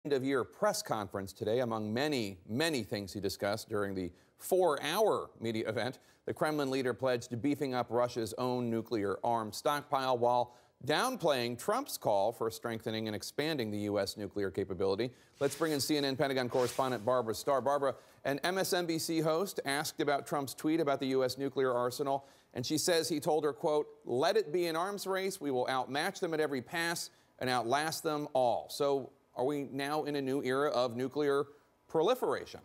End-of-year press conference today. Among many things he discussed during the 4-hour media event, the Kremlin leader pledged beefing up Russia's own nuclear arms stockpile while downplaying Trump's call for strengthening and expanding the U.S. nuclear capability. Let's bring in CNN Pentagon correspondent Barbara Starr. Barbara, an MSNBC host asked about Trump's tweet about the U.S. nuclear arsenal, and she says he told her, quote, "Let it be an arms race. We will outmatch them at every pass and outlast them all." So are we now in a new era of nuclear proliferation?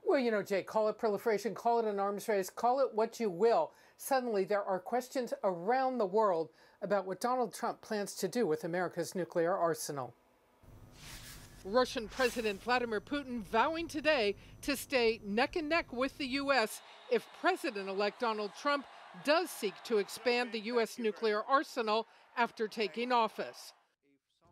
Well, you know, Jake, call it proliferation, call it an arms race, call it what you will. Suddenly there are questions around the world about what Donald Trump plans to do with America's nuclear arsenal. Russian President Vladimir Putin vowing today to stay neck and neck with the U.S. if President-elect Donald Trump does seek to expand the U.S. nuclear arsenal after taking office.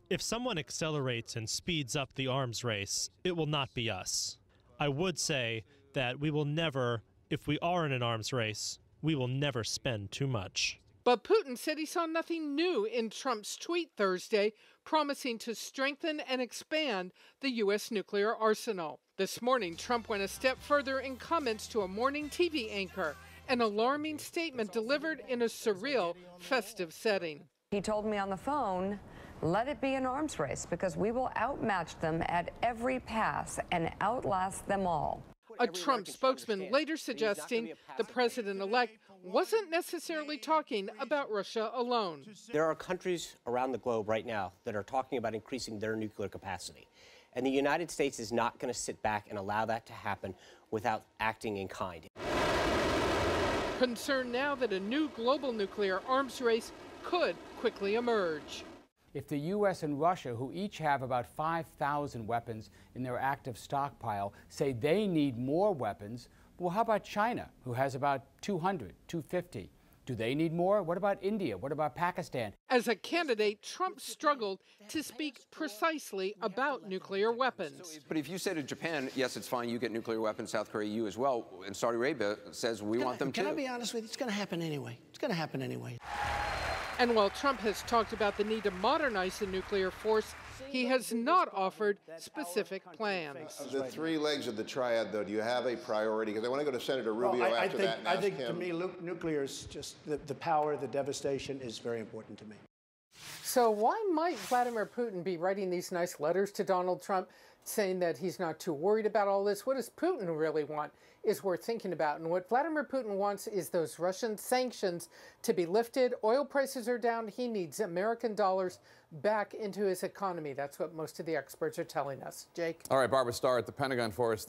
If someone accelerates and speeds up the arms race, it will not be us. I would say that we will never, if we are in an arms race, we will never spend too much. But Putin said he saw nothing new in Trump's tweet Thursday, promising to strengthen and expand the U.S. nuclear arsenal. This morning, Trump went a step further in comments to a morning TV anchor, an alarming statement delivered in a surreal, festive setting. He told me on the phone, "Let it be an arms race because we will outmatch them at every pass and outlast them all." A Trump spokesman later suggesting the president-elect wasn't necessarily talking about Russia alone. There are countries around the globe right now that are talking about increasing their nuclear capacity. And the United States is not going to sit back and allow that to happen without acting in kind. Concern now that a new global nuclear arms race could quickly emerge. If the U.S. and Russia, who each have about 5,000 weapons in their active stockpile, say they need more weapons, well, how about China, who has about 200, 250? Do they need more? What about India? What about Pakistan? As a candidate, Trump struggled to speak precisely about nuclear weapons. But if you say to Japan, yes, it's fine, you get nuclear weapons, South Korea, you as well, and Saudi Arabia says we want them too. Can I be honest with you? It's going to happen anyway. It's going to happen anyway. And while Trump has talked about the need to modernize the nuclear force, he has not offered specific plans. Of the three legs of the triad, though, do you have a priority? Because I want to go to Senator Rubio after that and ask him. I think to me, nuclear is just the power, the devastation is very important to me. So why might Vladimir Putin be writing these nice letters to Donald Trump saying that he's not too worried about all this? What does Putin really want is worth thinking about. And what Vladimir Putin wants is those Russian sanctions to be lifted. Oil prices are down. He needs American dollars back into his economy. That's what most of the experts are telling us. Jake? All right, Barbara Starr at the Pentagon for us.